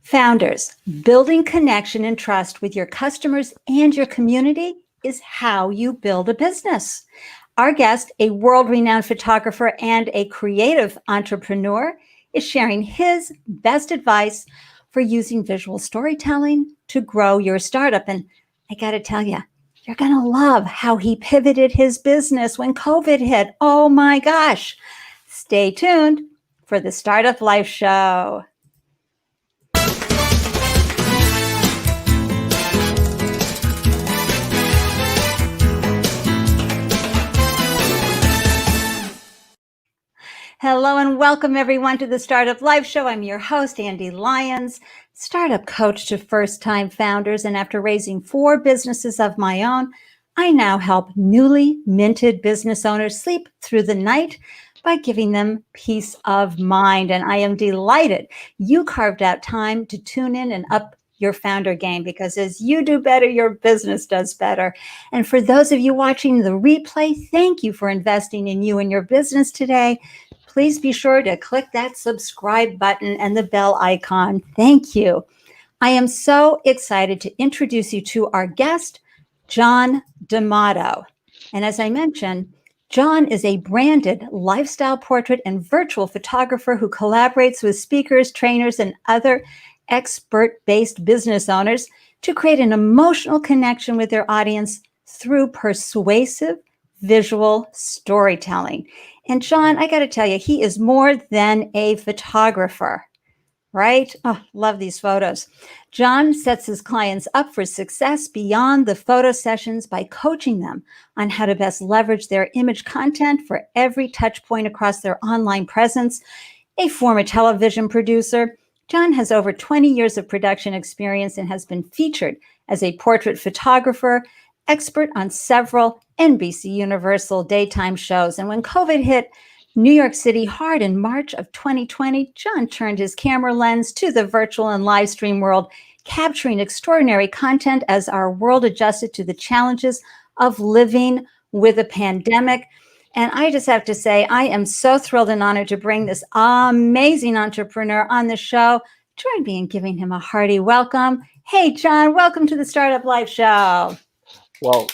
Founders, building connection and trust with your customers and your community is how you build a business. Our guest, a world-renowned photographer and a creative entrepreneur, is sharing his best advice for using visual storytelling to grow your startup. And I got to tell you, you're going to love how he pivoted his business when COVID hit. Oh my gosh. Stay tuned for the Startup Life Show. Hello and welcome everyone to the Startup Life Show. I'm your host, Ande, Lyons, startup coach to first-time founders. And after raising 4 businesses of my own, I now help newly minted business owners sleep through the night by giving them peace of mind. And I am delighted you carved out time to tune in and up your founder game, because as you do better, your business does better. And for those of you watching the replay, thank you for investing in you and your business today. Please be sure to click that subscribe button and the bell icon. Thank you. I am so excited to introduce you to our guest, John DeMato. And as I mentioned, John is a branded lifestyle portrait and virtual photographer who collaborates with speakers, trainers, and other expert-based business owners to create an emotional connection with their audience through persuasive visual storytelling. And John, I got to tell you, he is more than a photographer, right? Oh, love these photos. John sets his clients up for success beyond the photo sessions by coaching them on how to best leverage their image content for every touch point across their online presence. A former television producer, John has over 20 years of production experience and has been featured as a portrait photographer, expert on several NBC Universal daytime shows. And when COVID hit New York City hard in March of 2020, John turned his camera lens to the virtual and live stream world, capturing extraordinary content as our world adjusted to the challenges of living with a pandemic. And I just have to say, I am so thrilled and honored to bring this amazing entrepreneur on the show. Join me in giving him a hearty welcome. Hey, John, welcome to the Startup Life Show. Well,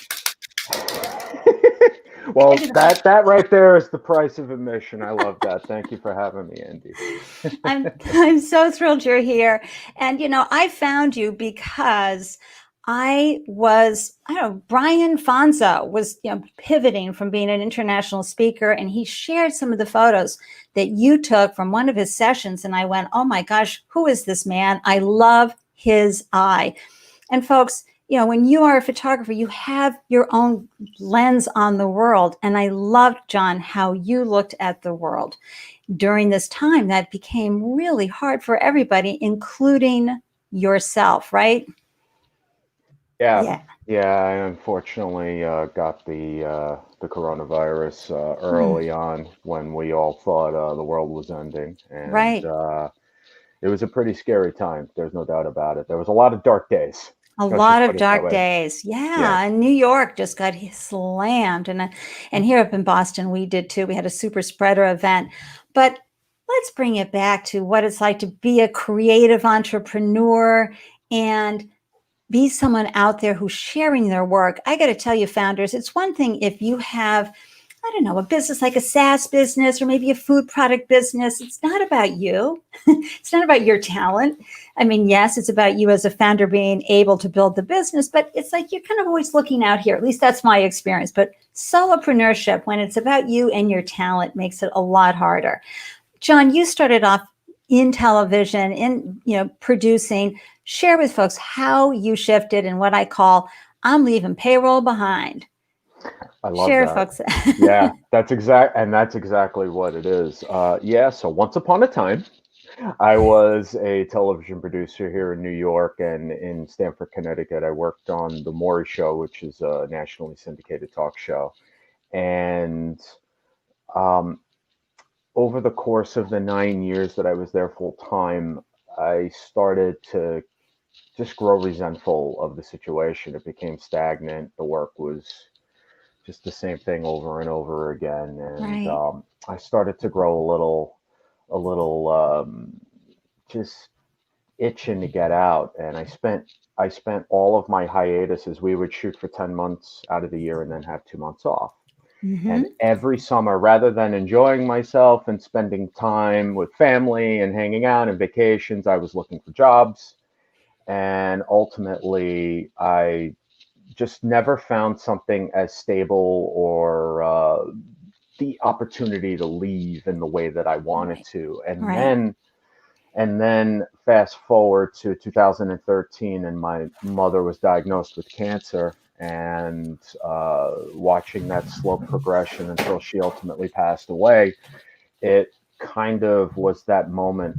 that right there is the price of admission. I love that. Thank you for having me, Ande. I'm so thrilled you're here. And, you know, I found you because Brian Fonzo was, pivoting from being an international speaker, and he shared some of the photos that you took from one of his sessions. And I went, oh my gosh, who is this man? I love his eye. And folks, when you are a photographer, you have your own lens on the world. And I loved, John, how you looked at the world during this time that became really hard for everybody, including yourself, right? Yeah. I unfortunately got the coronavirus early on when we all thought the world was ending. And right. It was a pretty scary time. There's no doubt about it. There was a lot of dark days. A lot of dark days. Yeah. And New York just got slammed. And here up in Boston, we did too. We had a super spreader event. But let's bring it back to what it's like to be a creative entrepreneur and be someone out there who's sharing their work. I got to tell you, founders, it's one thing if you have, a business like a SaaS business or maybe a food product business. It's not about you. It's not about your talent. I mean, yes, it's about you as a founder being able to build the business, but it's like you're kind of always looking out here. At least that's my experience. But solopreneurship, when it's about you and your talent, makes it a lot harder. John, you started off in television, in producing. Share with folks how you shifted and what I call I'm leaving payroll behind. I love Share, that. Folks. Yeah, that's exactly what it is. So once upon a time, I was a television producer here in New York, and in Stamford, Connecticut. I worked on The Maury Show, which is a nationally syndicated talk show. And over the course of the 9 years that I was there full time, I started to just grow resentful of the situation. It became stagnant. The work was just the same thing over and over again. And I started to grow a little just itching to get out. And I spent all of my hiatuses. We would shoot for 10 months out of the year and then have 2 months off. And every summer, rather than enjoying myself and spending time with family and hanging out and vacations, I was looking for jobs. And ultimately, I just never found something as stable or the opportunity to leave in the way that I wanted to. And then fast forward to 2013, and my mother was diagnosed with cancer, and watching that slow progression until she ultimately passed away, it kind of was that moment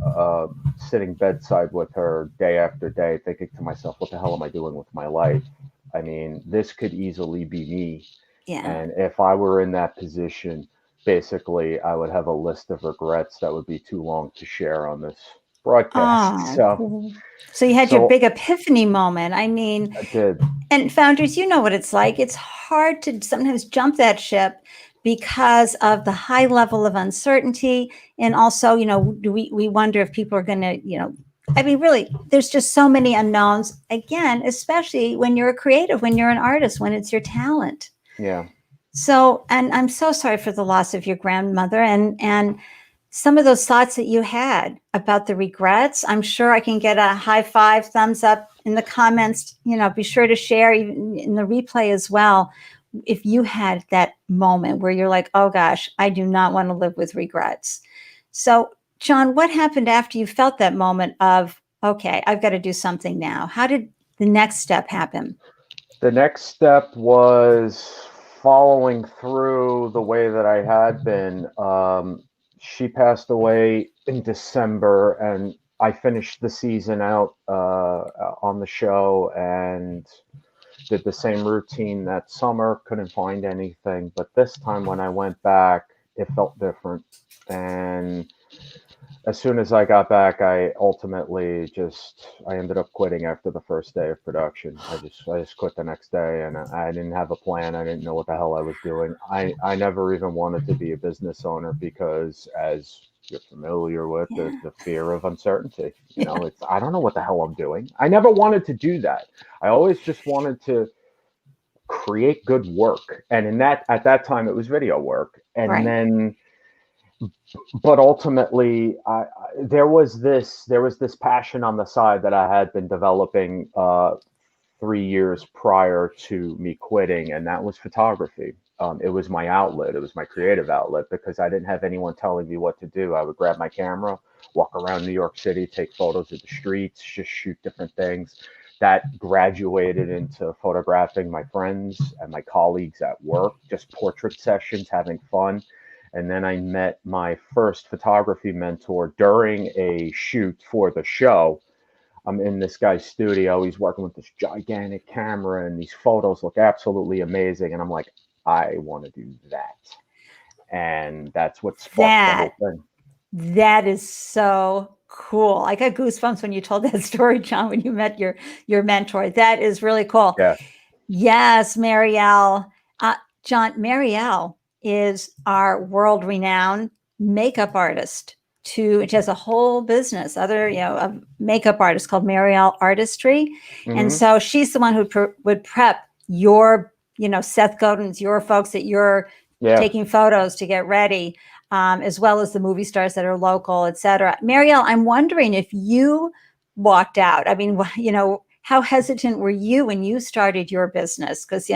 sitting bedside with her day after day, thinking to myself, what the hell am I doing with my life? I mean, this could easily be me. Yeah. And if I were in that position, basically, I would have a list of regrets that would be too long to share on this broadcast. Oh, so you had your So big epiphany moment. I mean, I did. and founders, you know what it's like. It's hard to sometimes jump that ship because of the high level of uncertainty. And also, we wonder if people are going to, I mean, really, there's just so many unknowns, again, especially when you're a creative, when you're an artist, when it's your talent. Yeah. So, and I'm so sorry for the loss of your grandmother and some of those thoughts that you had about the regrets. I'm sure I can get a high five, thumbs up in the comments. Be sure to share even in the replay as well. If you had that moment where you're like, oh gosh, I do not want to live with regrets. So, John, what happened after you felt that moment of, okay, I've got to do something now? How did the next step happen? The next step was following through the way that I had been. She passed away in December, and I finished the season out on the show and did the same routine that summer. Couldn't find anything, but this time when I went back, it felt different. And as soon as I got back, I ultimately I ended up quitting after the first day of production. I just quit the next day, and I didn't have a plan. I didn't know what the hell I was doing. I never even wanted to be a business owner because, as you're familiar with, the fear of uncertainty. It's I don't know what the hell I'm doing. I never wanted to do that. I always just wanted to create good work, and at that time it was video work, and Right. then but ultimately there was this passion on the side that I had been developing 3 years prior to me quitting, and that was photography. It was my outlet. It was my creative outlet because I didn't have anyone telling me what to do. I would grab my camera, walk around New York City, take photos of the streets, just shoot different things. That graduated into photographing my friends and my colleagues at work, just portrait sessions, having fun. And then I met my first photography mentor during a shoot for the show. I'm in this guy's studio. He's working with this gigantic camera, and these photos look absolutely amazing. And I'm like, I want to do that. And that's what sparked the whole thing. That is so cool. I got goosebumps when you told that story, John, when you met your mentor. That is really cool. Yeah. Yes, Marielle. John, Marielle is our world-renowned makeup artist. She has a whole business, a makeup artist called Marielle Artistry. Mm-hmm. And so she's the one who would prep your, Seth Godin's, your folks that you're taking photos to get ready, as well as the movie stars that are local, et cetera. Marielle, I'm wondering if you walked out. I mean, how hesitant were you when you started your business? Because,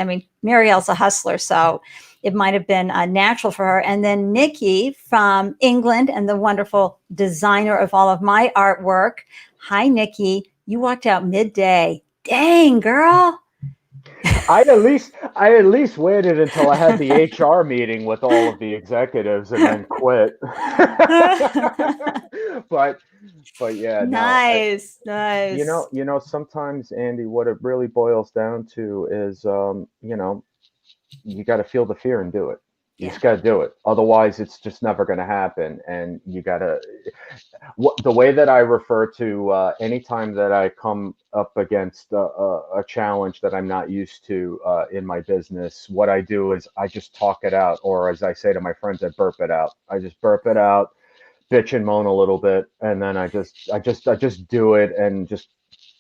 Marielle's a hustler, so it might have been natural for her. And then Nikki from England and the wonderful designer of all of my artwork. Hi, Nikki. You walked out midday. Dang, girl. I at least waited until I had the HR meeting with all of the executives and then quit. But yeah, nice. Sometimes, Andy, what it really boils down to is, you got to feel the fear and do it. You just got to do it. Otherwise, it's just never going to happen. And you got to, the way that I refer to anytime that I come up against a challenge that I'm not used to in my business, what I do is I just talk it out. Or as I say to my friends, I burp it out. I just burp it out, bitch and moan a little bit, and then I just do it and just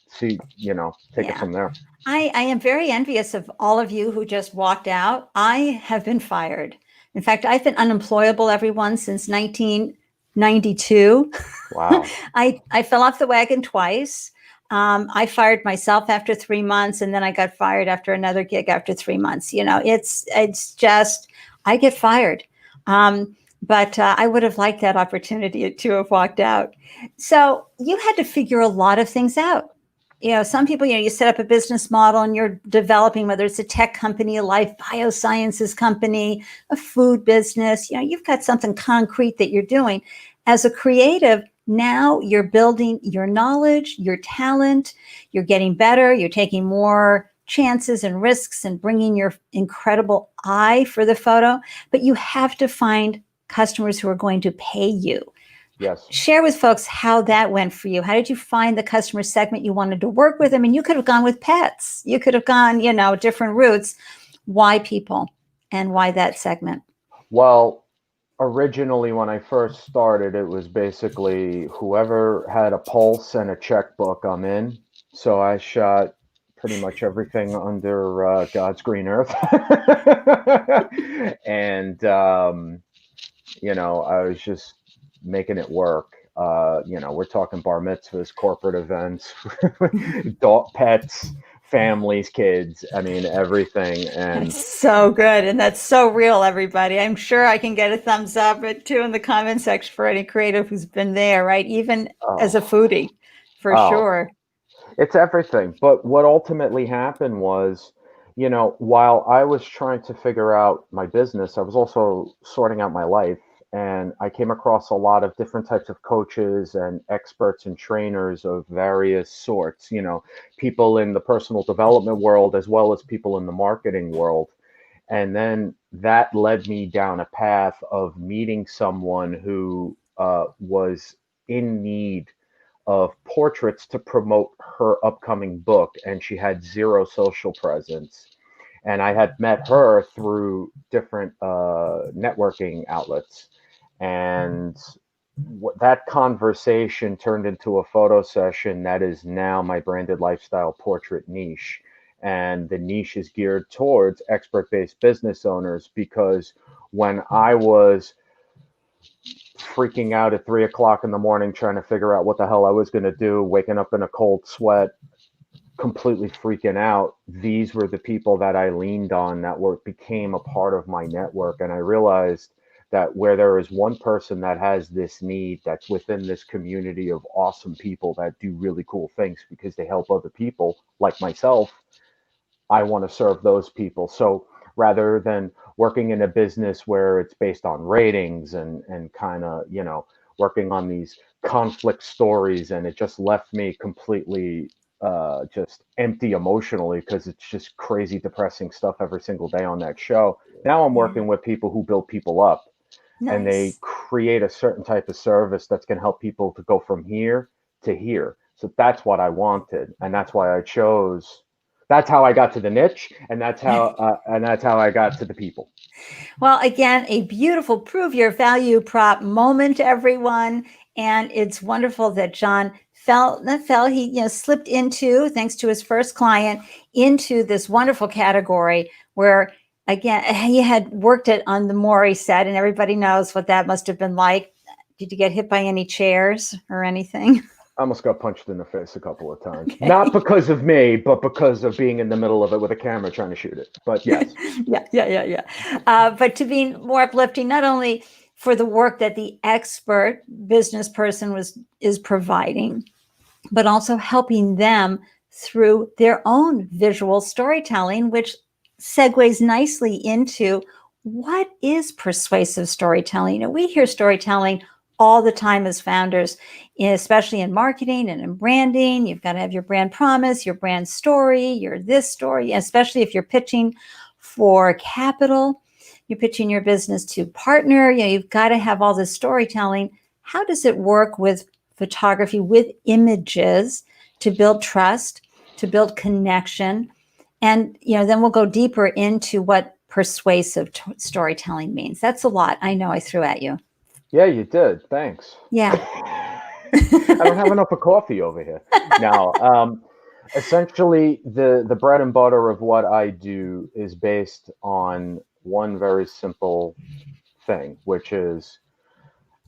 see, take it Yeah. from there. I am very envious of all of you who just walked out. I have been fired. In fact, I've been unemployable, everyone, since 1992. Wow. I fell off the wagon twice. I fired myself after 3 months, and then I got fired after another gig after 3 months. It's just, I get fired. But I would have liked that opportunity to have walked out. So you had to figure a lot of things out. Some people, you set up a business model and you're developing, whether it's a tech company, a life biosciences company, a food business, you've got something concrete that you're doing. As a creative, now you're building your knowledge, your talent, you're getting better, you're taking more chances and risks and bringing your incredible eye for the photo, but you have to find customers who are going to pay you. Yes. Share with folks how that went for you. How did you find the customer segment you wanted to work with? I mean, you could have gone with pets. You could have gone, different routes. Why people and why that segment? Well, originally when I first started, it was basically whoever had a pulse and a checkbook, I'm in. So I shot pretty much everything under God's green earth. And, I was just making it work. We're talking bar mitzvahs, corporate events, dog, pets, families, kids. I mean, everything. And that's so good. And that's so real, everybody. I'm sure I can get a thumbs up too in the comment section for any creative who's been there, right? Even as a foodie, for sure. It's everything. But what ultimately happened was, while I was trying to figure out my business, I was also sorting out my life. And I came across a lot of different types of coaches and experts and trainers of various sorts, people in the personal development world as well as people in the marketing world. And then that led me down a path of meeting someone who was in need of portraits to promote her upcoming book, and she had zero social presence. And I had met her through different networking outlets. And that conversation turned into a photo session that is now my branded lifestyle portrait niche. And the niche is geared towards expert-based business owners, because when I was freaking out at 3 o'clock in the morning trying to figure out what the hell I was going to do, waking up in a cold sweat, completely freaking out, these were the people that I leaned on that became a part of my network. And I realized that where there is one person that has this need that's within this community of awesome people that do really cool things because they help other people like myself, I want to serve those people. So rather than working in a business where it's based on ratings and kind of, working on these conflict stories, and it just left me completely just empty emotionally, because it's just crazy depressing stuff every single day on that show. Now I'm working with people who build people up. Nice. And they create a certain type of service that's going to help people to go from here to here. So that's what I wanted, and that's why I chose. That's how I got to the niche, and that's how I got to the people. Well, again, a beautiful prove your value prop moment, everyone. And it's wonderful that John he slipped into, thanks to his first client, into this wonderful category where, again, he had worked it on the Maury set, and everybody knows what that must have been like. Did you get hit by any chairs or anything? I almost got punched in the face a couple of times. Okay. Not because of me, but because of being in the middle of it with a camera trying to shoot it. But yes. Yeah. But to be more uplifting, not only for the work that the expert business person is providing, but also helping them through their own visual storytelling, which segues nicely into what is persuasive storytelling. We hear storytelling all the time as founders, especially in marketing and in branding. You've got to have your brand promise, your brand story, your this story, especially if you're pitching for capital, you're pitching your business to partner, you've got to have all this storytelling. How does it work with photography, with images, to build trust, to build connection? And, then we'll go deeper into what persuasive storytelling means. That's a lot. I know I threw at you. Yeah, you did. Thanks. Yeah. I don't have enough of coffee over here. Now, essentially, the bread and butter of what I do is based on one very simple thing, which is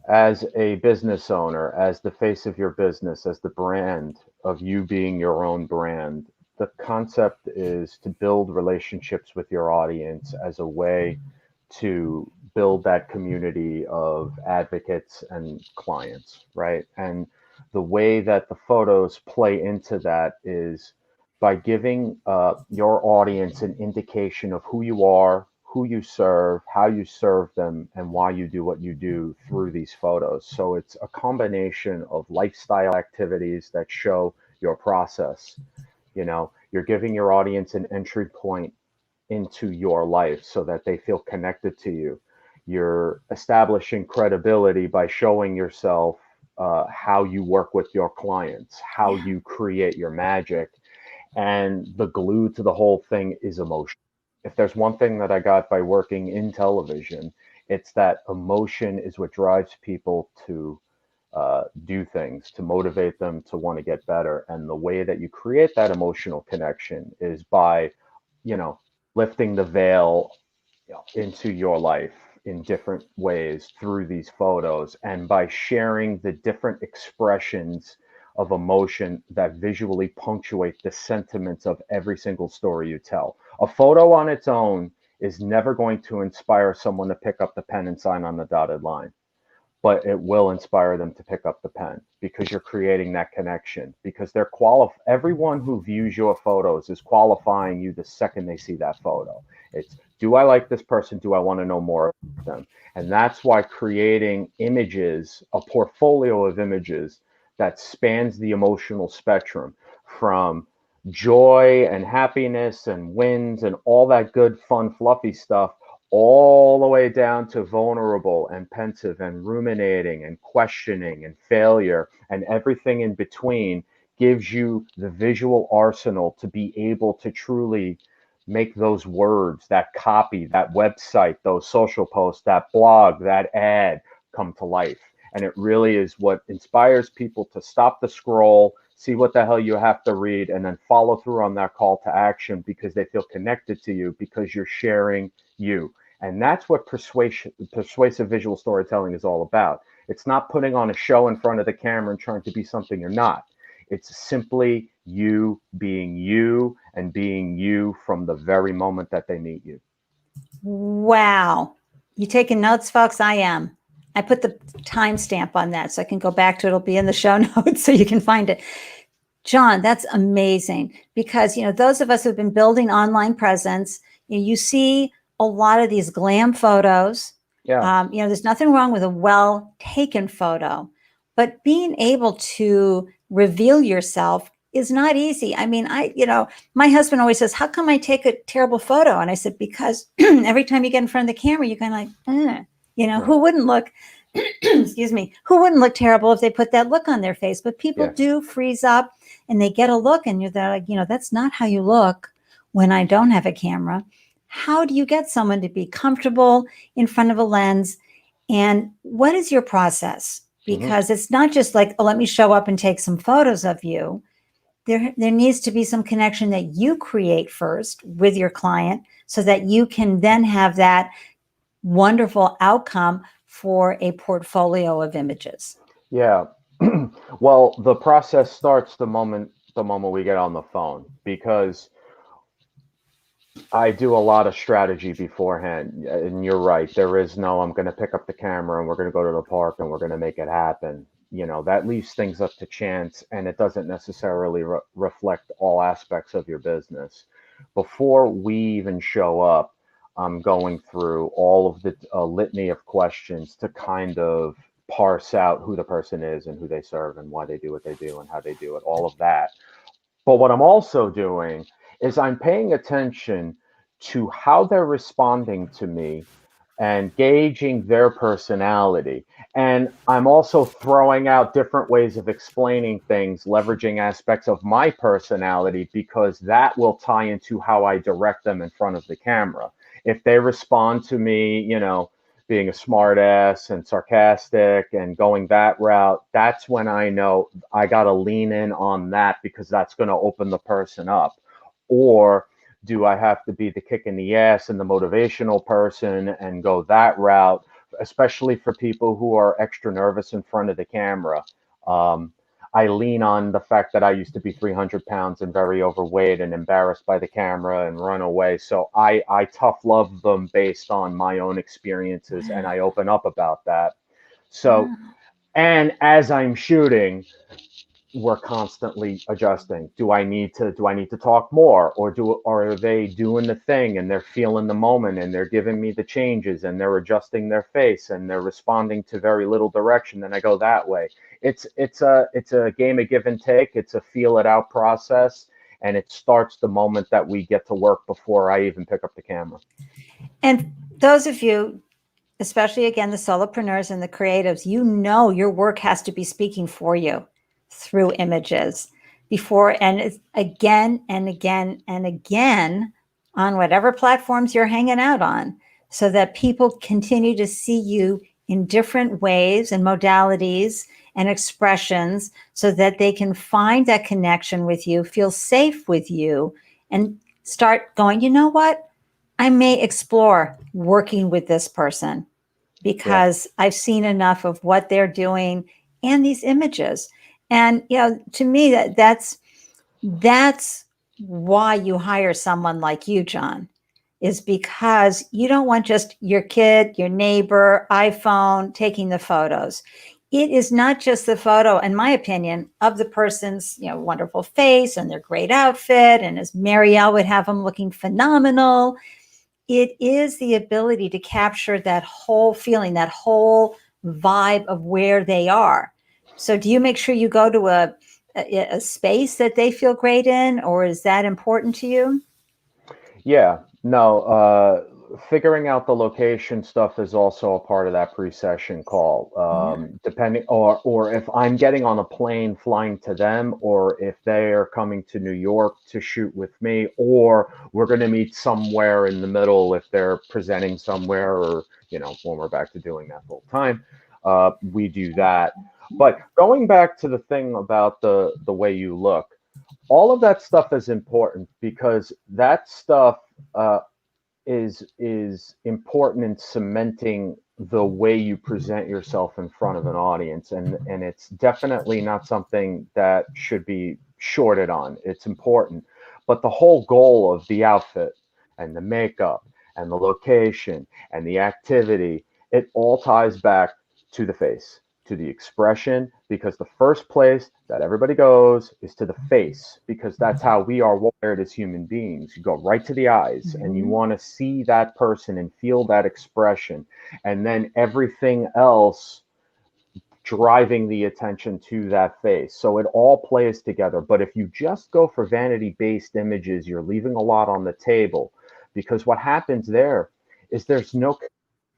as a business owner, as the face of your business, as the brand of you being your own brand, the concept is to build relationships with your audience as a way to build that community of advocates and clients, right? And the way that the photos play into that is by giving your audience an indication of who you are, who you serve, how you serve them, and why you do what you do through these photos. So it's a combination of lifestyle activities that show your process. You know, you're giving your audience an entry point into your life so that they feel connected to you. You're establishing credibility by showing yourself how you work with your clients, how Yeah. you create your magic, and the glue to the whole thing is emotion. If there's one thing that I got by working in television, it's that emotion is what drives people to do things, to motivate them to want to get better. And the way that you create that emotional connection is by, you know, lifting the veil into your life in different ways through these photos and by sharing the different expressions of emotion that visually punctuate the sentiments of every single story you tell. A photo on its own is never going to inspire someone to pick up the pen and sign on the dotted line, but it will inspire them to pick up the pen because you're creating that connection, because everyone who views your photos is qualifying you the second they see that photo. It's, do I like this person? Do I want to know more about them? And that's why creating images, a portfolio of images that spans the emotional spectrum from joy and happiness and wins and all that good fun fluffy stuff, all the way down to vulnerable and pensive and ruminating and questioning and failure and everything in between, gives you the visual arsenal to be able to truly make those words, that copy, that website, those social posts, that blog, that ad come to life. And it really is what inspires people to stop the scroll, see what the hell you have to read, and then follow through on that call to action because they feel connected to you because you're sharing you. And that's what persuasive visual storytelling is all about. It's not putting on a show in front of the camera and trying to be something you're not. It's simply you being you and being you from the very moment that they meet you. Wow. You taking notes, folks? I am. I put the timestamp on that so I can go back to it. It'll be in the show notes so you can find it. John, that's amazing because, you know, those of us who've been building online presence, you see a lot of these glam photos. Yeah. You know, there's nothing wrong with a well taken photo, but being able to reveal yourself is not easy. I mean, my husband always says, how come I take a terrible photo? And I said, because every time you get in front of the camera, you're kind of like, Right. who wouldn't look, excuse me, who wouldn't look terrible if they put that look on their face? But people Yeah. do freeze up and they get a look and they're like, that's not how you look when I don't have a camera. How do you get someone to be comfortable in front of a lens? And what is your process? Because it's not just like, oh, let me show up and take some photos of you. There needs to be some connection that you create first with your client so that you can then have that wonderful outcome for a portfolio of images. Yeah. Well, the process starts the moment we get on the phone because I do a lot of strategy beforehand. And you're right. There is no, I'm going to pick up the camera and we're going to go to the park and we're going to make it happen. You know, that leaves things up to chance and it doesn't necessarily reflect all aspects of your business. Before we even show up, I'm going through all of the litany of questions to kind of parse out who the person is and who they serve and why they do what they do and how they do it, all of that. But what I'm also doing is I'm paying attention to how they're responding to me and gauging their personality. And I'm also throwing out different ways of explaining things, leveraging aspects of my personality, because that will tie into how I direct them in front of the camera. If they respond to me, being a smart ass and sarcastic and going that route, that's when I know I got to lean in on that because that's going to open the person up. Or do I have to be the kick in the ass and the motivational person and go that route, especially for people who are extra nervous in front of the camera? I lean on the fact that I used to be 300 pounds and very overweight and embarrassed by the camera and run away. So I tough love them based on my own experiences, and I open up about that. So, and as I'm shooting, we're constantly adjusting. Do I need to talk more, or are they doing the thing and they're feeling the moment and they're giving me the changes and they're adjusting their face and they're responding to very little direction, then I go that way. It's a game of give and take. It's a feel it out process, and it starts the moment that we get to work before I even pick up the camera. And those of you, especially again the solopreneurs and the creatives, you know your work has to be speaking for you through images before, and it's again and again and again on whatever platforms you're hanging out on, so that people continue to see you in different ways and modalities and expressions, so that they can find that connection with you, feel safe with you, and start going, you know what, I may explore working with this person because I've seen enough of what they're doing and these images. And, you know, to me, that's why you hire someone like you, John, is because you don't want just your kid, your neighbor, iPhone taking the photos. It is not just the photo, in my opinion, of the person's, you know, wonderful face and their great outfit. And as Marielle would have them looking phenomenal. It is the ability to capture that whole feeling, that whole vibe of where they are. So do you make sure you go to a space that they feel great in, or is that important to you? Yeah, no, figuring out the location stuff is also a part of that pre-session call. Depending, or if I'm getting on a plane flying to them, or if they are coming to New York to shoot with me, or we're going to meet somewhere in the middle if they're presenting somewhere, or, you know, when we're back to doing that full time, we do that. But going back to the thing about the way you look, all of that stuff is important because that stuff is important in cementing the way you present yourself in front of an audience, and it's definitely not something that should be shorted on. It's important, but the whole goal of the outfit and the makeup and the location and the activity, it all ties back to the face, to the expression, because the first place that everybody goes is to the face, because that's how we are wired as human beings. You go right to the eyes and you want to see that person and feel that expression, and then everything else driving the attention to that face. So it all plays together. But if you just go for vanity-based images, you're leaving a lot on the table, because what happens there is there's no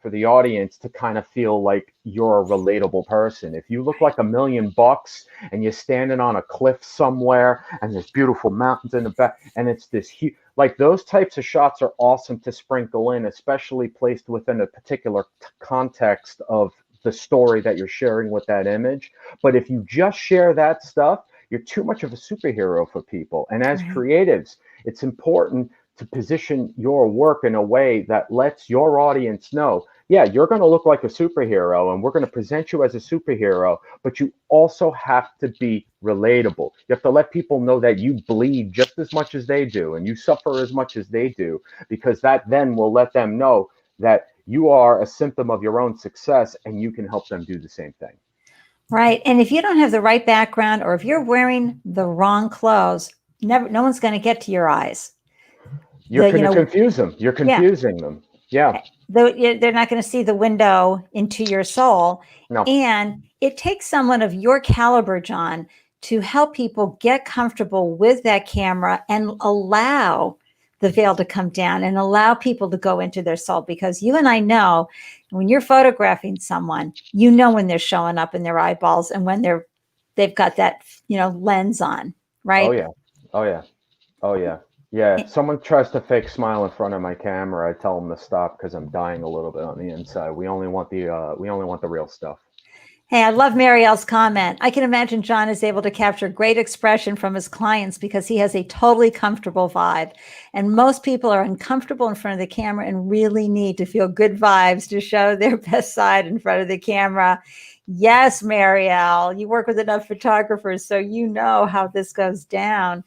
for the audience to kind of feel like you're a relatable person. If you look like $1,000,000 and you're standing on a cliff somewhere and there's beautiful mountains in the back and it's this huge, like those types of shots are awesome to sprinkle in, especially placed within a particular context of the story that you're sharing with that image. But if you just share that stuff, you're too much of a superhero for people. And as creatives, it's important to position your work in a way that lets your audience know, yeah, you're going to look like a superhero and we're going to present you as a superhero, but you also have to be relatable. You have to let people know that you bleed just as much as they do and you suffer as much as they do, because that then will let them know that you are a symptom of your own success and you can help them do the same thing. Right. And if you don't have the right background, or if you're wearing the wrong clothes, no one's going to get to your eyes. You're going to confuse them. You're confusing them. Yeah. They're not going to see the window into your soul. No. And it takes someone of your caliber, John, to help people get comfortable with that camera and allow the veil to come down and allow people to go into their soul. Because you and I know when you're photographing someone, you know when they're showing up in their eyeballs and when they've got that, lens on, right? Oh yeah. Oh yeah. Oh yeah. Yeah, if someone tries to fake smile in front of my camera, I tell them to stop because I'm dying a little bit on the inside. We only want the real stuff. Hey, I love Marielle's comment. I can imagine John is able to capture great expression from his clients because he has a totally comfortable vibe. And most people are uncomfortable in front of the camera and really need to feel good vibes to show their best side in front of the camera. Yes, Marielle, you work with enough photographers, so you know how this goes down.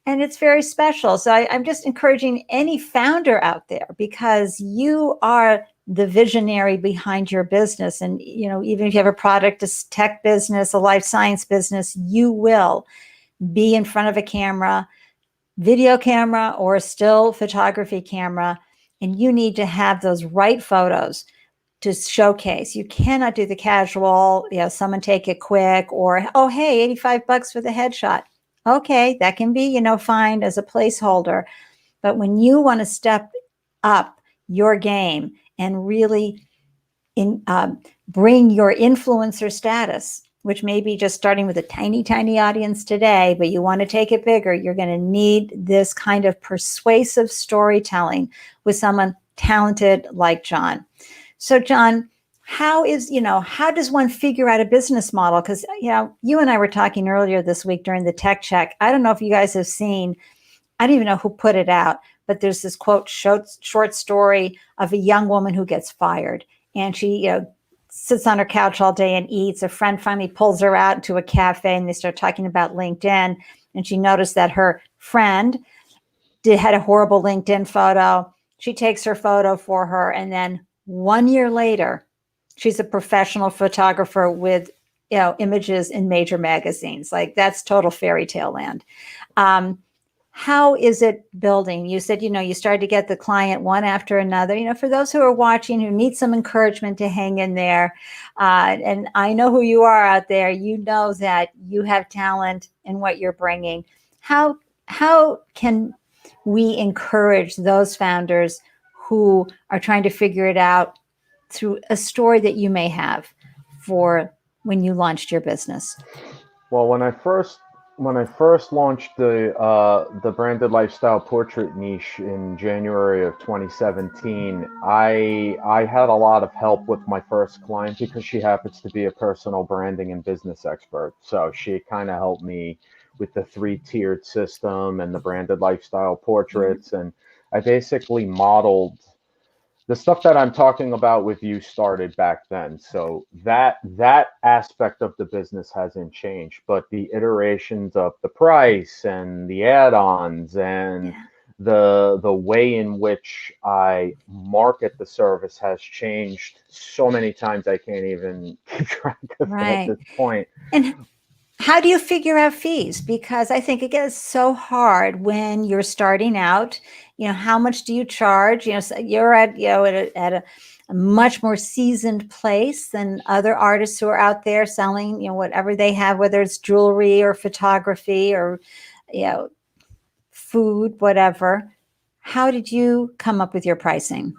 And it's very special. So I'm just encouraging any founder out there, because you are the visionary behind your business. And, you know, even if you have a product, a tech business, a life science business, you will be in front of a camera, video camera, or a still photography camera. And you need to have those right photos to showcase. You cannot do the casual, you know, someone take it quick, or, oh, hey, $85 for the headshot. Okay, that can be, you know, fine as a placeholder. But when you want to step up your game and really bring your influencer status, which may be just starting with a tiny, tiny audience today, but you want to take it bigger, you're going to need this kind of persuasive storytelling with someone talented like John. So, John, how does one figure out a business model? Because, you know, you and I were talking earlier this week during the tech check. I don't know if you guys have seen, I don't even know who put it out, but there's this quote short story of a young woman who gets fired, and she, you know, sits on her couch all day and eats. A friend finally pulls her out to a cafe, and they start talking about LinkedIn. And she noticed that her friend had a horrible LinkedIn photo. She takes her photo for her, and then 1 year later, she's a professional photographer with, you know, images in major magazines. Like, that's total fairy tale land. How is it building? You said, you know, you started to get the client one after another. You know, for those who are watching, who need some encouragement to hang in there, and I know who you are out there, you know that you have talent in what you're bringing. How can we encourage those founders who are trying to figure it out through a story that you may have for when you launched your business? Well, when I first launched the branded lifestyle portrait niche in January of 2017, I had a lot of help with my first client because she happens to be a personal branding and business expert. So she kind of helped me with the 3-tiered system and the branded lifestyle portraits, and I basically modeled the stuff that I'm talking about with you started back then. So that aspect of the business hasn't changed, but the iterations of the price and the add-ons and the way in which I market the service has changed so many times I can't even keep track of it at this point. And how do you figure out fees? Because I think it gets so hard when you're starting out. You know, how much do you charge? You know, so you're at, you know, at a much more seasoned place than other artists who are out there selling, you know, whatever they have, whether it's jewelry or photography or, you know, food, whatever. How did you come up with your pricing?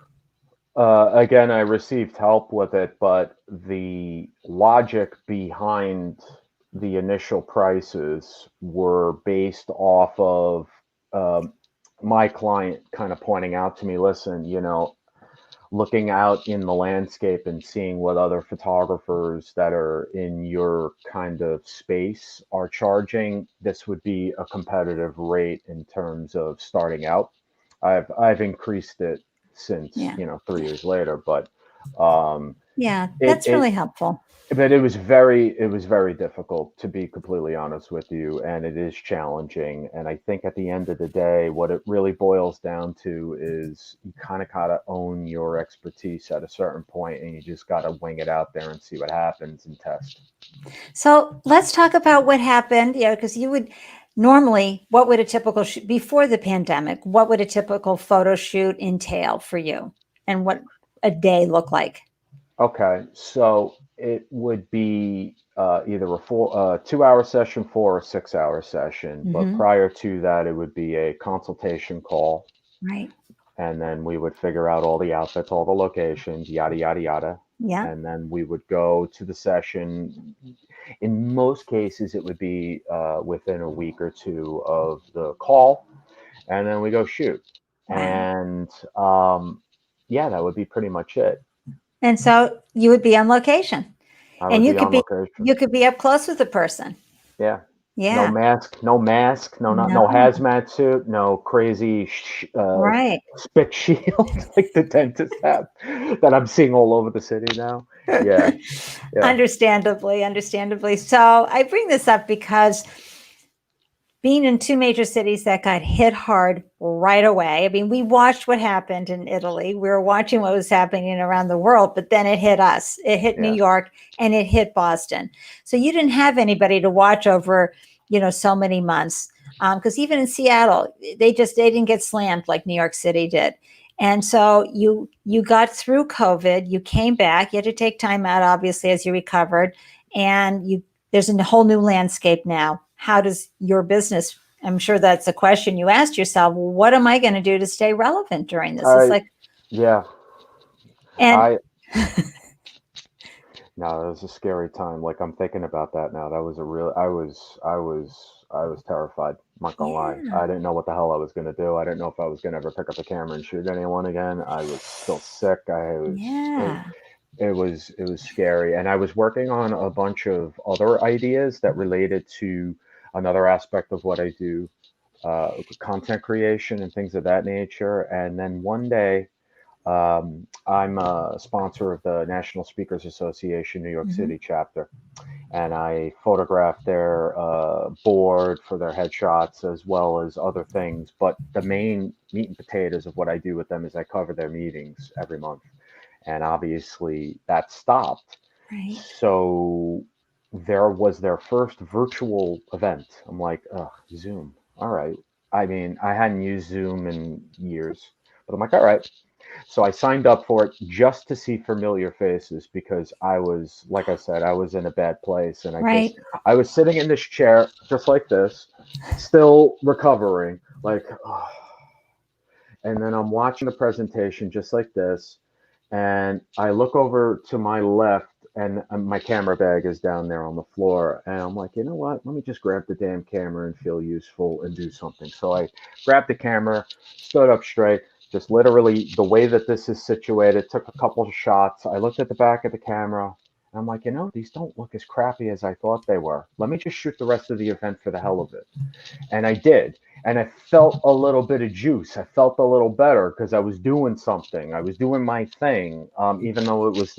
Again, I received help with it, but the logic behind the initial prices were based off of my client kind of pointing out to me, listen, you know, looking out in the landscape and seeing what other photographers that are in your kind of space are charging, this would be a competitive rate in terms of starting out. I've increased it since, you know, 3 years later, but that's really helpful. but it was very difficult, to be completely honest with you, and it is challenging. And I think at the end of the day, what it really boils down to is you kind of gotta own your expertise at a certain point, and you just gotta wing it out there and see what happens and test. So let's talk about what happened. You know, because you would normally, what would a typical before the pandemic? What would a typical photo shoot entail for you, and what a day look like? Okay, so it would be either a 2-hour session or a 6-hour session. But prior to that, it would be a consultation call. Right. And then we would figure out all the outfits, all the locations, yada, yada, yada. Yeah. And then we would go to the session. In most cases, it would be within a week or two of the call. and then we go shoot. Wow. And yeah, that would be pretty much it. And so you would be on location, I and would be on location. you could be up close with the person. Yeah. No Yeah. mask, no mask, no No. hazmat suit, no crazy Right. spit shield like the dentists have that I'm seeing all over the city now. Yeah, yeah, Understandably. So I bring this up because being in two major cities that got hit hard right away. I mean, we watched what happened in Italy. We were watching what was happening around the world, but then it hit us. It hit New yeah. York and it hit Boston. So you didn't have anybody to watch over, so many months. Because even in Seattle, they didn't get slammed like New York City did. And so you got through COVID, you came back, you had to take time out, obviously, as you recovered, and there's a whole new landscape now. How does your business, I'm sure that's a question you asked yourself, well, what am I going to do to stay relevant during this? It's like, Yeah. and No, it was a scary time. Like I'm thinking about that now. That was a real. I was terrified. I'm not gonna lie. yeah, I didn't know what the hell I was gonna do. I didn't know if I was gonna ever pick up a camera and shoot anyone again. I was still sick. yeah, It was scary, and I was working on a bunch of other ideas that related to another aspect of what I do, content creation and things of that nature. And then one day, I'm a sponsor of the National Speakers Association New York mhm, City chapter, and I photograph their board for their headshots as well as other things. But the main meat and potatoes of what I do with them is I cover their meetings every month, and obviously that stopped. right. So there was their first virtual event. I'm like, ugh, Zoom. All right. I mean, I hadn't used Zoom in years, but I'm like, all right. So I signed up for it just to see familiar faces because I was, like I said, I was in a bad place. And Right. I was sitting in this chair just like this, still recovering, like, oh. And then I'm watching the presentation just like this. And I look over to my left and my camera bag is down there on the floor. And I'm like, you know what? Let me just grab the damn camera and feel useful and do something. So I grabbed the camera, stood up straight, just literally the way that this is situated, took a couple of shots. I looked at the back of the camera. And I'm like, these don't look as crappy as I thought they were. Let me just shoot the rest of the event for the hell of it. And I did. And I felt a little bit of juice. I felt a little better because I was doing something. I was doing my thing, even though it was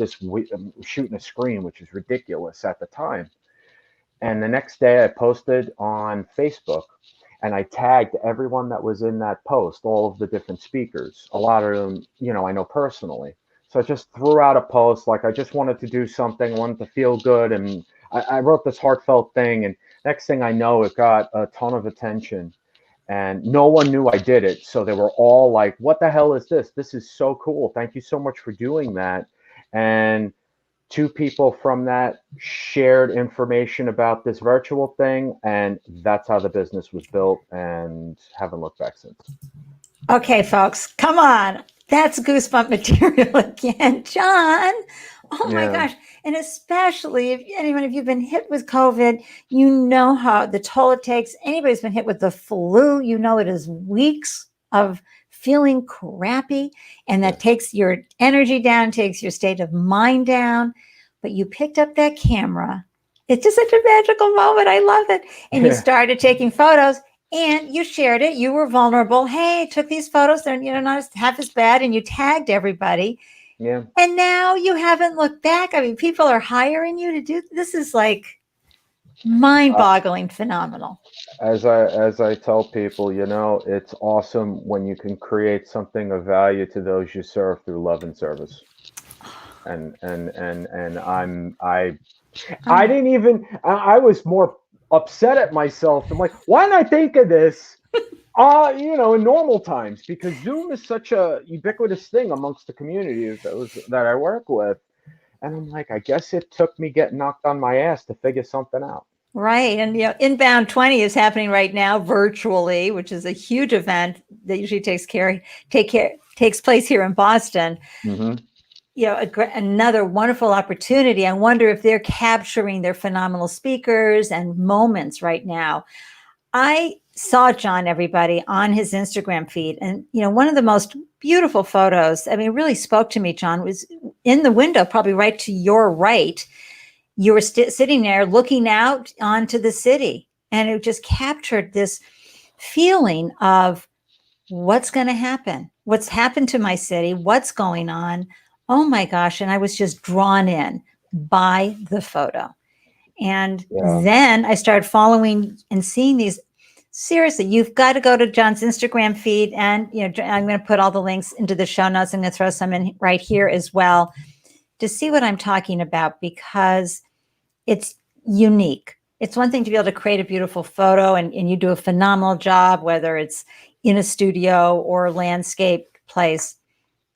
shooting a screen, which is ridiculous at the time. And the next day I posted on Facebook and I tagged everyone that was in that post, all of the different speakers. A lot of them, I know personally. So I just threw out a post like I just wanted to do something, wanted to feel good. And I wrote this heartfelt thing. And next thing I know, it got a ton of attention. And no one knew I did it. So they were all like, what the hell is this? This is so cool. Thank you so much for doing that. And two people from that shared information about this virtual thing. And that's how the business was built and haven't looked back since. Okay, folks, come on. That's goosebump material again. John, oh my gosh. And especially if you've been hit with COVID, you know how the toll it takes. Anybody's been hit with the flu, it is weeks of feeling crappy. And that takes your energy down, takes your state of mind down. But you picked up that camera. It's just such a magical moment. I love it. And you started taking photos. And you shared it. You were vulnerable. Hey, I took these photos. They're, not half as bad. And you tagged everybody. Yeah. And now you haven't looked back. I mean, people are hiring you to do this. Is like mind-boggling, phenomenal. As I tell people, it's awesome when you can create something of value to those you serve through love and service. And I didn't even. I was more upset at myself. I'm like, why didn't I think of this? In normal times, because Zoom is such a ubiquitous thing amongst the community that I work with. And I'm like, I guess it took me getting knocked on my ass to figure something out. Right. And, Inbound 20 is happening right now virtually, which is a huge event that usually takes place here in Boston. Mm-hmm. Another wonderful opportunity. I wonder if they're capturing their phenomenal speakers and moments right now. I saw John, everybody, on his Instagram feed. And, one of the most beautiful photos, I mean, it really spoke to me, John, was in the window, probably right to your right. You were sitting there looking out onto the city. And it just captured this feeling of what's going to happen, what's happened to my city, what's going on. Oh my gosh. And I was just drawn in by the photo. And then I started following and seeing these. Seriously, you've got to go to John's Instagram feed. And, I'm going to put all the links into the show notes. I'm going to throw some in right here as well to see what I'm talking about, because it's unique. It's one thing to be able to create a beautiful photo, and you do a phenomenal job, whether it's in a studio or a landscape place,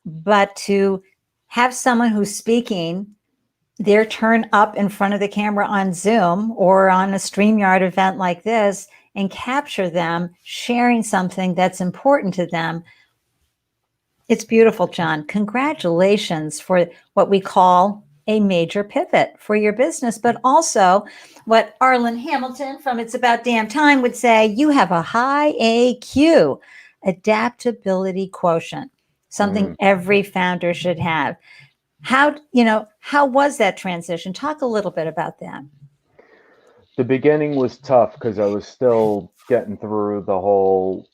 but to have someone who's speaking their turn up in front of the camera on Zoom or on a StreamYard event like this and capture them sharing something that's important to them. It's beautiful, John. Congratulations for what we call a major pivot for your business, but also what Arlen Hamilton from It's About Damn Time would say, you have a high AQ, adaptability quotient, something every founder should have. How was that transition? Talk a little bit about that. The beginning was tough because I was still getting through the whole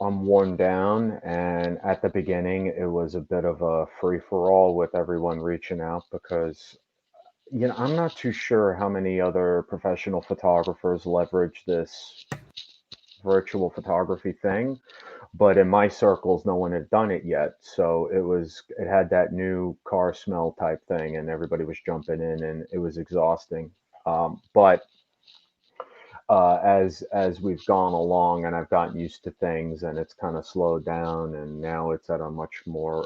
I'm worn down. And at the beginning, it was a bit of a free for all with everyone reaching out because, I'm not too sure how many other professional photographers leverage this virtual photography thing. But in my circles, no one had done it yet. So it had that new car smell type thing, and everybody was jumping in, and it was exhausting. But as we've gone along and I've gotten used to things and it's kind of slowed down, and now it's at a much more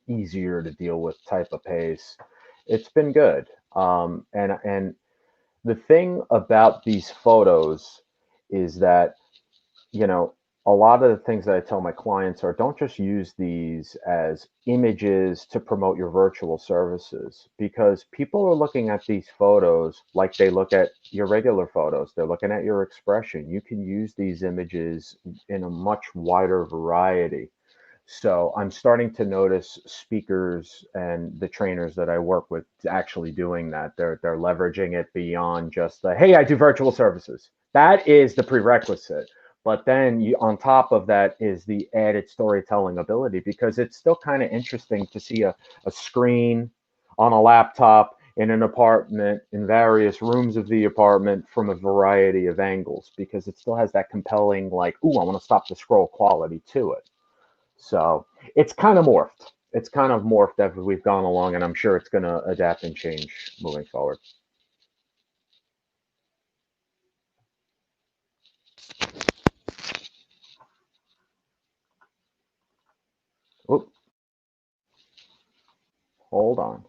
easier to deal with type of pace, it's been good. And the thing about these photos is that, a lot of the things that I tell my clients are, don't just use these as images to promote your virtual services, because people are looking at these photos like they look at your regular photos. They're looking at your expression. You can use these images in a much wider variety. So I'm starting to notice speakers and the trainers that I work with actually doing that. They're leveraging it beyond just the, hey, I do virtual services. That is the prerequisite. But then on top of that is the added storytelling ability, because it's still kind of interesting to see a screen on a laptop in an apartment, in various rooms of the apartment, from a variety of angles, because it still has that compelling, like, ooh, I want to stop the scroll quality to it. So it's kind of morphed. It's kind of morphed as we've gone along, and I'm sure it's going to adapt and change moving forward. Oop. Hold on.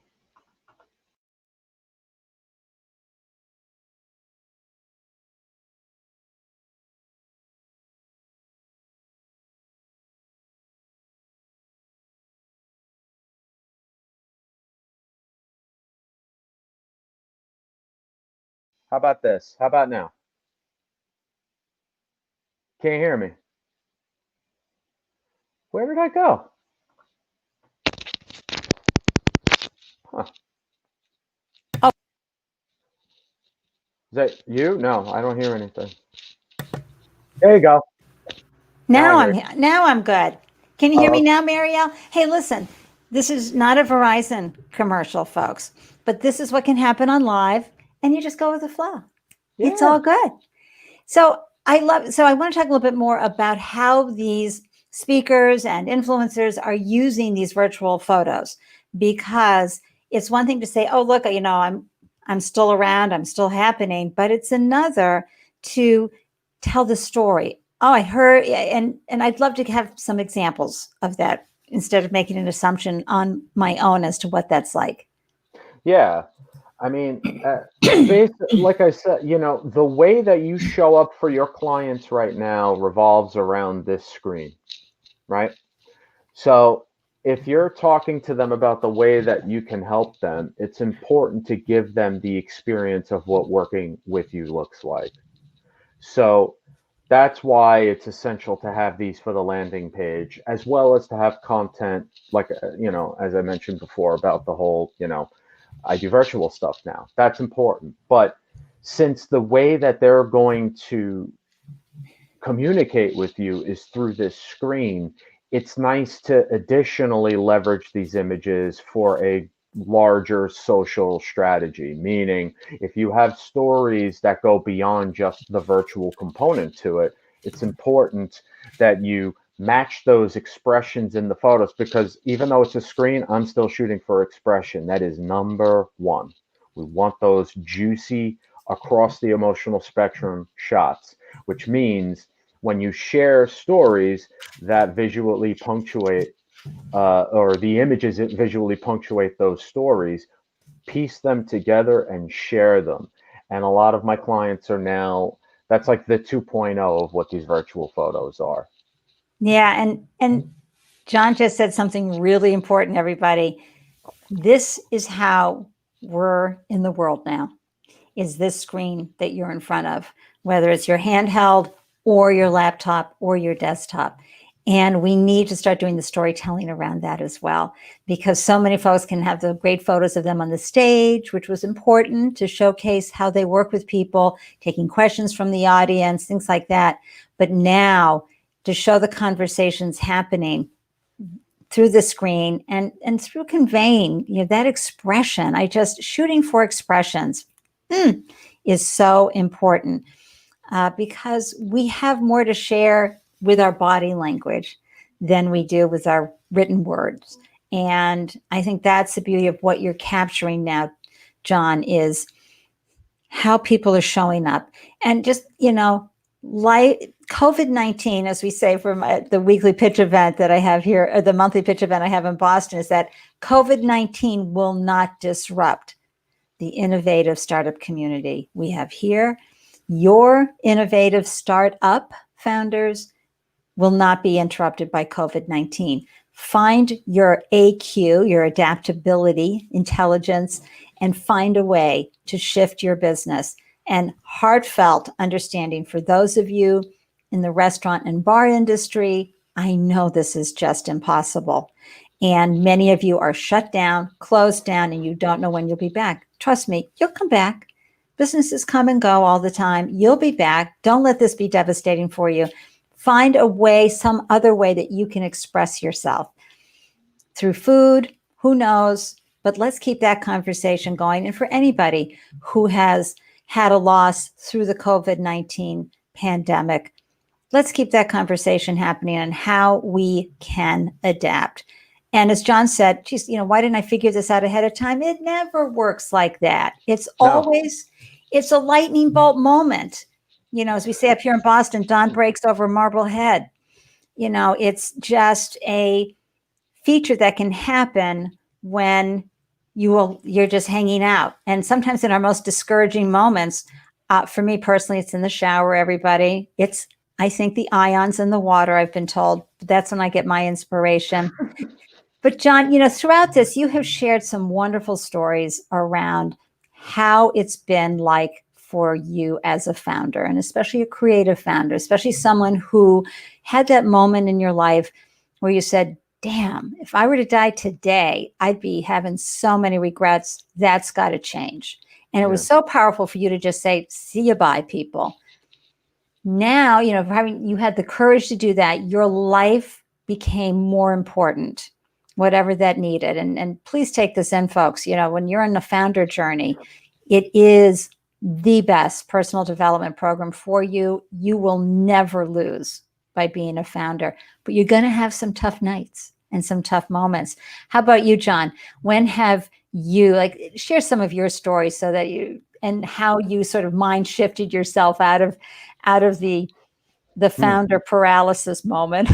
How about this? How about now? Can't hear me. Where did I go? Huh. Oh. Is that you? No, I don't hear anything. There you go. Now I'm good. Can you hear me now, Marielle? Hey, listen, this is not a Verizon commercial, folks, but this is what can happen on live, and you just go with the flow. Yeah. It's all good. So I want to talk a little bit more about how these speakers and influencers are using these virtual photos, because it's one thing to say, oh, look, I'm still around, I'm still happening, but it's another to tell the story. Oh, I heard, and I'd love to have some examples of that instead of making an assumption on my own as to what that's like. Yeah. I mean, basically, like I said, the way that you show up for your clients right now revolves around this screen, right? So if you're talking to them about the way that you can help them, it's important to give them the experience of what working with you looks like. So that's why it's essential to have these for the landing page, as well as to have content like, as I mentioned before about the whole, I do virtual stuff now. That's important. But since the way that they're going to communicate with you is through this screen, it's nice to additionally leverage these images for a larger social strategy. Meaning, if you have stories that go beyond just the virtual component to it, it's important that you match those expressions in the photos, because even though it's a screen, I'm still shooting for expression. That is number one. We want those juicy, across the emotional spectrum shots, which means when you share stories that visually punctuate, or the images that visually punctuate those stories, piece them together and share them. And a lot of my clients are now, that's like the 2.0 of what these virtual photos are. Yeah. And John just said something really important, everybody. This is how we're in the world now, is this screen that you're in front of, whether it's your handheld or your laptop or your desktop. And we need to start doing the storytelling around that as well, because so many folks can have the great photos of them on the stage, which was important to showcase how they work with people, taking questions from the audience, things like that. But now to show the conversations happening through the screen and through conveying, that expression, shooting for expressions is so important, because we have more to share with our body language than we do with our written words. And I think that's the beauty of what you're capturing now, John, is how people are showing up. And just, like COVID-19, as we say from the weekly pitch event that I have here, or the monthly pitch event I have in Boston, is that COVID-19 will not disrupt the innovative startup community we have here. Your innovative startup founders will not be interrupted by COVID-19. Find your AQ, your adaptability, intelligence, and find a way to shift your business. And heartfelt understanding for those of you in the restaurant and bar industry. I know this is just impossible. And many of you are shut down, closed down, and you don't know when you'll be back. Trust me, you'll come back. Businesses come and go all the time. You'll be back. Don't let this be devastating for you. Find a way, some other way that you can express yourself through food, who knows, but let's keep that conversation going. And for anybody who has had a loss through the COVID-19 pandemic, let's keep that conversation happening on how we can adapt. And as John said, geez, why didn't I figure this out ahead of time? It never works like that. It's always, it's a lightning bolt moment. As we say up here in Boston, dawn breaks over Marblehead. It's just a feature that can happen when you're just hanging out. And sometimes in our most discouraging moments, for me personally, it's in the shower, everybody. It's, I think, the ions in the water, I've been told. That's when I get my inspiration. But John, throughout this, you have shared some wonderful stories around how it's been like for you as a founder, and especially a creative founder, especially someone who had that moment in your life where you said, damn, if I were to die today, I'd be having so many regrets. That's got to change. And it was so powerful for you to just say, see you bye, people. Now, having you had the courage to do that, your life became more important, whatever that needed. And please take this in, folks. When you're in the founder journey, it is the best personal development program for you. You will never lose by being a founder, but you're going to have some tough nights and some tough moments. How about you, John? When have you, share some of your stories so that and how you sort of mind shifted yourself out of the founder paralysis moment?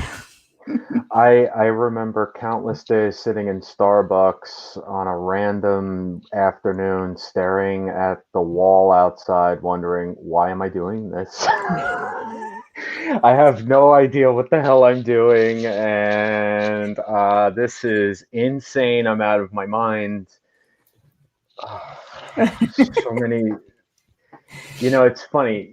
I remember countless days sitting in Starbucks on a random afternoon, staring at the wall outside, wondering, why am I doing this? I have no idea what the hell I'm doing, and this is insane. I'm out of my mind. So many, it's funny,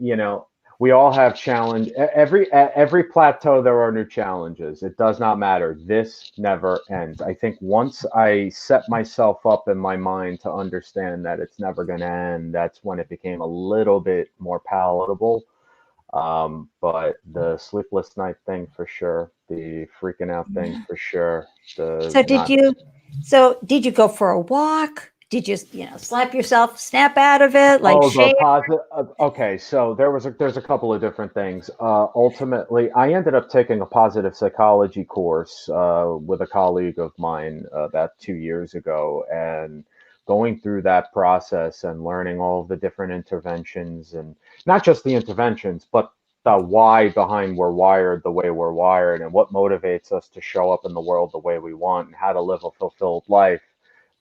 we all have challenge. At every plateau, there are new challenges. It does not matter. This never ends. I think once I set myself up in my mind to understand that it's never going to end, that's when it became a little bit more palatable. But the sleepless night thing for sure, the freaking out thing for sure, the So not. did you go for a walk? Did you, slap yourself, snap out of it, like Oh, the shake? positive. Okay, so there's a couple of different things. Ultimately, I ended up taking a positive psychology course with a colleague of mine about 2 years ago, and going through that process and learning all of the different interventions, and not just the interventions, but the why behind we're wired the way we're wired, and what motivates us to show up in the world the way we want, and how to live a fulfilled life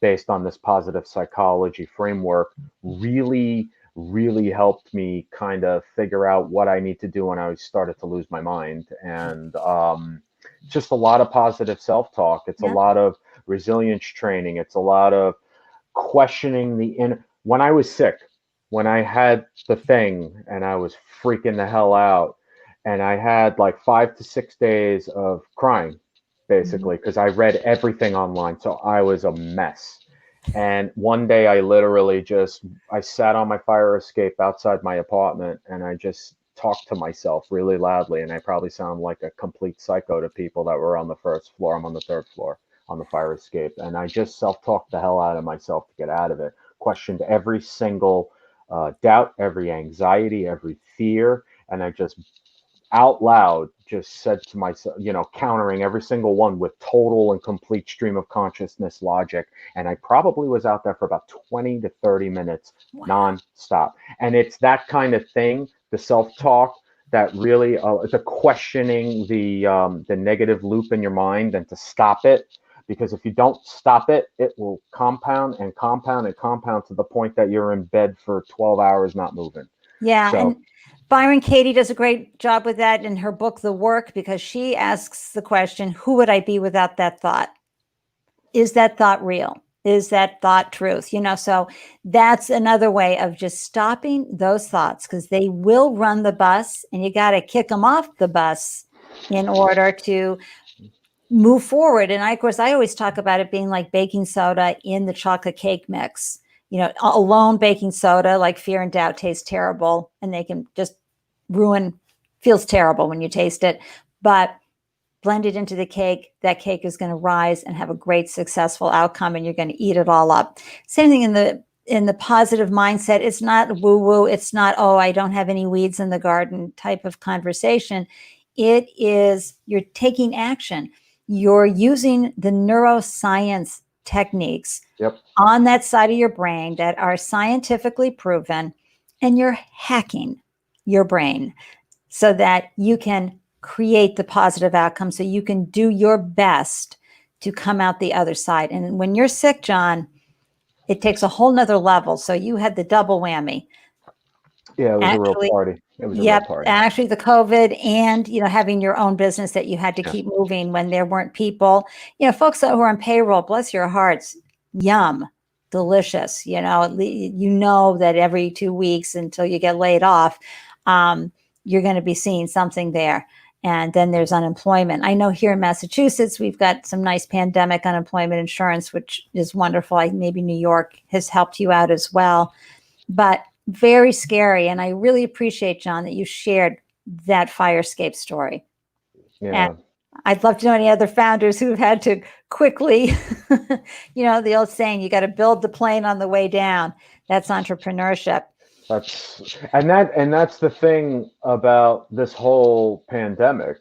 based on this positive psychology framework really, really helped me kind of figure out what I need to do when I started to lose my mind. And just a lot of positive self talk. It's a Yeah. lot of resilience training. It's a lot of questioning when I was sick, when I had the thing and I was freaking the hell out, and I had like 5 to 6 days of crying basically because I read everything online, so I was a mess. And one day I sat on my fire escape outside my apartment and I just talked to myself really loudly, and I probably sound like a complete psycho to people that were on the first floor. I'm on the third floor on the fire escape, and I just self-talked the hell out of myself to get out of it. Questioned every single doubt, every anxiety, every fear, and I just out loud just said to myself, countering every single one with total and complete stream of consciousness logic. And I probably was out there for about 20 to 30 minutes nonstop. And it's that kind of thing, the self-talk, that really the questioning the negative loop in your mind, and to stop it. Because if you don't stop it, it will compound and compound and compound to the point that you're in bed for 12 hours not moving. Yeah. So, And Byron Katie does a great job with that in her book, The Work, because she asks the question, who would I be without that thought? Is that thought real? Is that thought truth? So that's another way of just stopping those thoughts, because they will run the bus and you got to kick them off the bus in order to move forward. And of course, I always talk about it being like baking soda in the chocolate cake mix. Alone baking soda, like fear and doubt, tastes terrible, and they can just feels terrible when you taste it. But blend it into the cake, that cake is going to rise and have a great successful outcome, and you're going to eat it all up. Same thing in the positive mindset. It's not woo-woo. It's not, oh, I don't have any weeds in the garden type of conversation. It is, you're taking action. You're using the neuroscience techniques on that side of your brain that are scientifically proven, and you're hacking your brain so that you can create the positive outcome, so you can do your best to come out the other side. And when you're sick, John, it takes a whole nother level. So you had the double whammy. Yeah, it was a real party. It was a real party. Actually, the COVID and, having your own business that you had to keep moving when there weren't people, folks that were on payroll, bless your hearts, yum, delicious. You know that every 2 weeks until you get laid off, you're going to be seeing something there. And then there's unemployment. I know here in Massachusetts, we've got some nice pandemic unemployment insurance, which is wonderful. Maybe New York has helped you out as well. But very scary. And I really appreciate, John, that you shared that fire escape story. Yeah. And I'd love to know any other founders who've had to quickly, the old saying, you got to build the plane on the way down. That's entrepreneurship. That's the thing about this whole pandemic.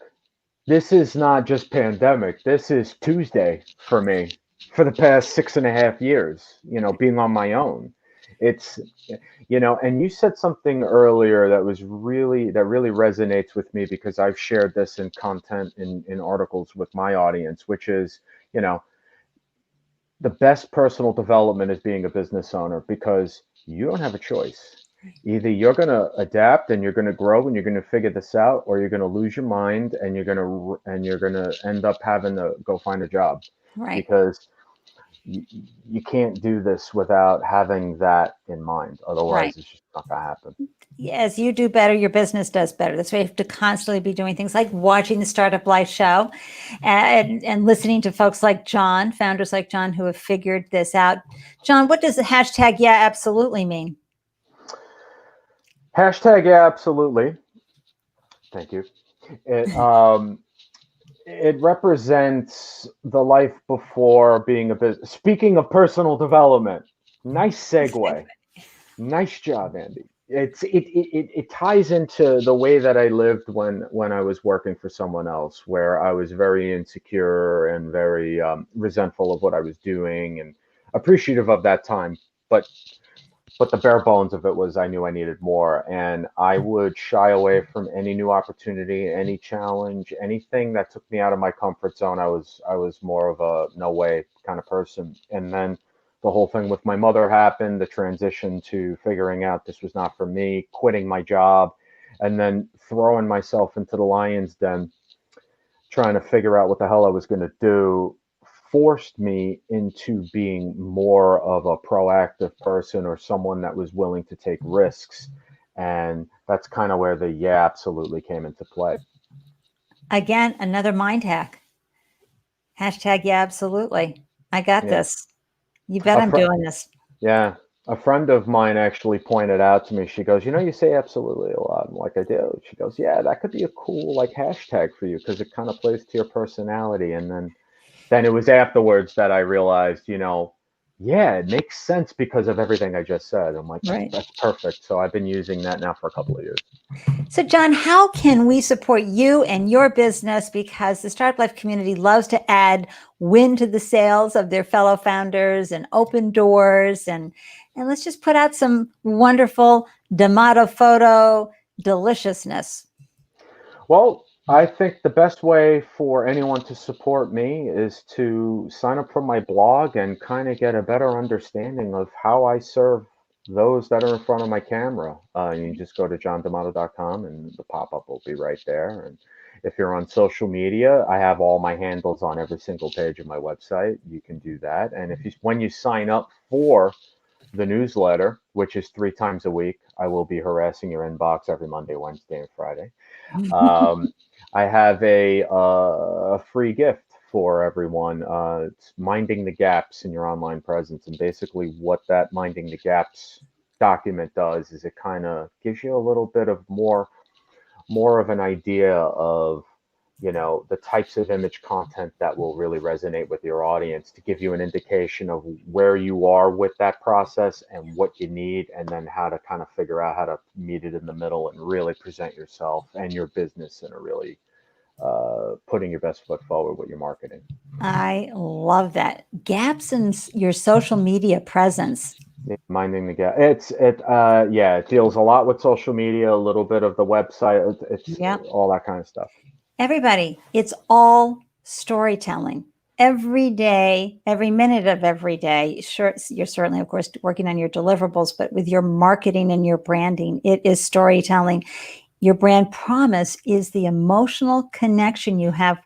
This is not just pandemic. This is Tuesday for me for the past 6.5 years, being on my own. It's, and you said something earlier that really resonates with me, because I've shared this in content in articles with my audience, which is, the best personal development is being a business owner, because you don't have a choice. Either you're going to adapt and you're going to grow and you're going to figure this out, or you're going to lose your mind and you're going to end up having to go find a job, Right. because you can't do this without having that in mind. Right. Otherwise, it's just not going to happen. As you do better, your business does better. That's why you have to constantly be doing things like watching the Startup Life show and listening to folks like John, founders like John, who have figured this out. John, what does the hashtag YeahAbsolutely mean? Hashtag YeahAbsolutely. Thank you. It represents the life before being a business. Speaking of personal development, nice segue. Nice job, Andy. It ties into the way that I lived when I was working for someone else, where I was very insecure and very resentful of what I was doing and appreciative of that time. But the bare bones of it was I knew I needed more, and I would shy away from any new opportunity, any challenge, anything that took me out of my comfort zone. I was more of a no way kind of person. And then the whole thing with my mother happened, the transition to figuring out this was not for me, quitting my job, and then throwing myself into the lion's den, trying to figure out what the hell I was going to do, forced me into being more of a proactive person, or someone that was willing to take risks. And that's kind of where the YeahAbsolutely came into play. Again, another mind hack. Hashtag YeahAbsolutely. I got this. You bet I'm doing this. Yeah. A friend of mine actually pointed out to me, she goes, you say absolutely a lot. I'm like, I do. She goes, yeah, that could be a cool like hashtag for you, because it kind of plays to your personality. And then it was afterwards that I realized, yeah, it makes sense because of everything I just said. I'm like, that's perfect. So I've been using that now for a couple of years. So, John, how can we support you and your business? Because the Startup Life community loves to add wind to the sails of their fellow founders and open doors. And let's just put out some wonderful DeMato photo deliciousness. Well, I think the best way for anyone to support me is to sign up for my blog and kind of get a better understanding of how I serve those that are in front of my camera. You just go to johndemato.com and the pop-up will be right there. And if you're on social media, I have all my handles on every single page of my website. You can do that. And when you sign up for the newsletter, which is 3 times a week, I will be harassing your inbox every Monday, Wednesday, and Friday. I have a free gift for everyone. It's minding the gaps in your online presence. And basically what that minding the gaps document does is it kind of gives you a little bit of more of an idea of, the types of image content that will really resonate with your audience, to give you an indication of where you are with that process and what you need, and then how to kind of figure out how to meet it in the middle and really present yourself and your business in a really putting your best foot forward with your marketing. I love that. Gaps in your social media presence. Minding the gap. It deals a lot with social media, a little bit of the website. It's all that kind of stuff. Everybody, it's all storytelling. Every day, every minute of every day. Sure, you're certainly, of course, working on your deliverables, but with your marketing and your branding, it is storytelling. Your brand promise is the emotional connection you have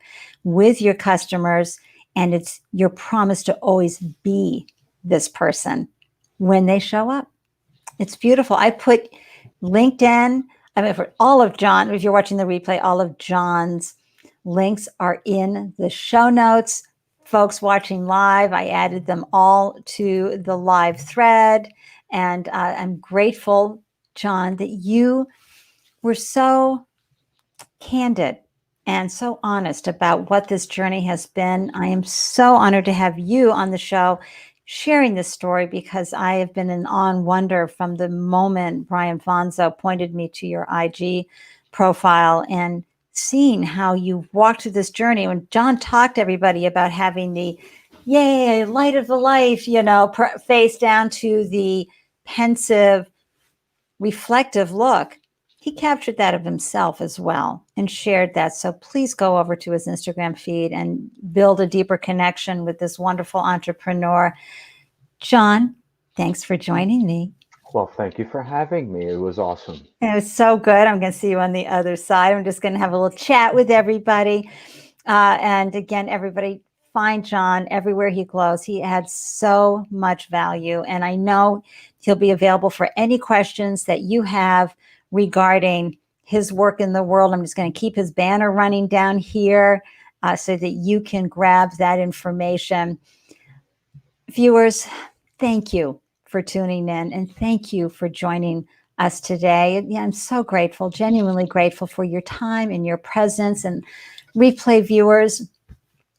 with your customers, and it's your promise to always be this person when they show up. It's beautiful. I put LinkedIn, for all of John, if you're watching the replay, all of John's links are in the show notes. Folks watching live, I added them all to the live thread. And I'm grateful, John, that you were so candid and so honest about what this journey has been. I am so honored to have you on the show sharing this story, because I have been in awe and wonder from the moment Brian Fonzo pointed me to your IG profile and seeing how you walked through this journey. When John talked to everybody about having the yay, light of the life, face down to the pensive, reflective look, he captured that of himself as well and shared that. So please go over to his Instagram feed and build a deeper connection with this wonderful entrepreneur. John, thanks for joining me. Well, thank you for having me. It was awesome. It was so good. I'm going to see you on the other side. I'm just going to have a little chat with everybody. And again, everybody find John everywhere he goes. He adds so much value. And I know he'll be available for any questions that you have regarding his work in the world. I'm just going to keep his banner running down here so that you can grab that information. Viewers, thank you for tuning in and thank you for joining us today. Yeah, I'm so grateful, genuinely grateful for your time and your presence. And replay viewers,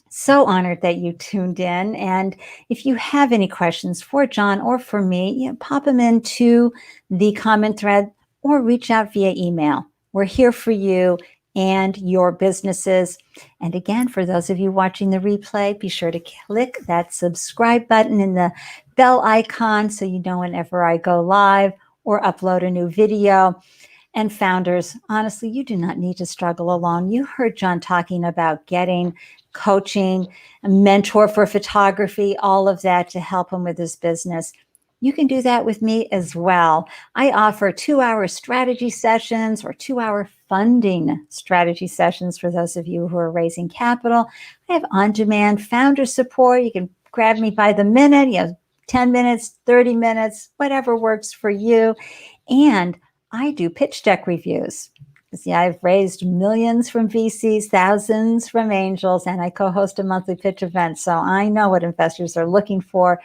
so honored that you tuned in. And if you have any questions for John or for me, pop them into the comment thread or reach out via email. We're here for you and your businesses. And again, for those of you watching the replay, be sure to click that subscribe button and the bell icon so you know whenever I go live or upload a new video. And founders, honestly, you do not need to struggle alone. You heard John talking about getting coaching, a mentor for photography, all of that to help him with his business. You can do that with me as well. I offer 2-hour strategy sessions or 2-hour funding strategy sessions for those of you who are raising capital. I have on-demand founder support. You can grab me by the minute, 10 minutes, 30 minutes, whatever works for you. And I do pitch deck reviews. See, I've raised millions from VCs, thousands from angels, and I co-host a monthly pitch event. So I know what investors are looking for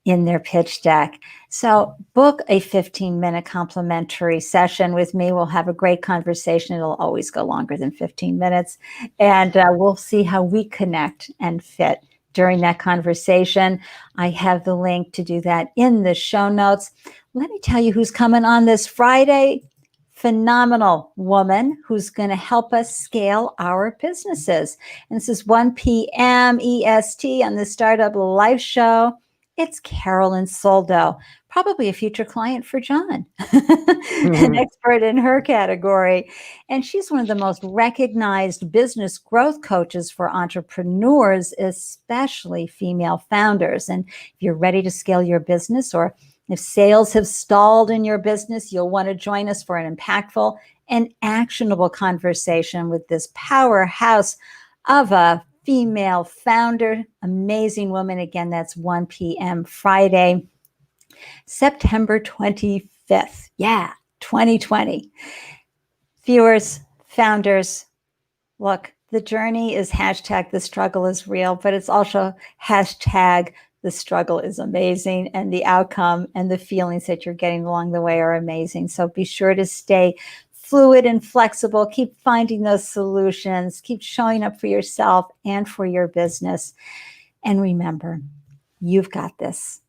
in their pitch deck. So book a 15-minute complimentary session with me. We'll have a great conversation. It'll always go longer than 15 minutes. And we'll see how we connect and fit during that conversation. I have the link to do that in the show notes. Let me tell you who's coming on this Friday. Phenomenal woman who's going to help us scale our businesses. And this is 1 p.m. EST on the Startup Live Show. It's Carolyn Soldo, probably a future client for John, an expert in her category. And she's one of the most recognized business growth coaches for entrepreneurs, especially female founders. And if you're ready to scale your business, or if sales have stalled in your business, you'll want to join us for an impactful and actionable conversation with this powerhouse of a female founder, amazing woman. Again, that's 1 p.m. Friday, September 25th. Yeah, 2020. Viewers, founders, look, the journey is hashtag the struggle is real, but it's also hashtag the struggle is amazing, and the outcome and the feelings that you're getting along the way are amazing. So be sure to stay fluid and flexible. Keep finding those solutions. Keep showing up for yourself and for your business. And remember, you've got this.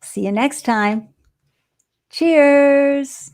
See you next time. Cheers.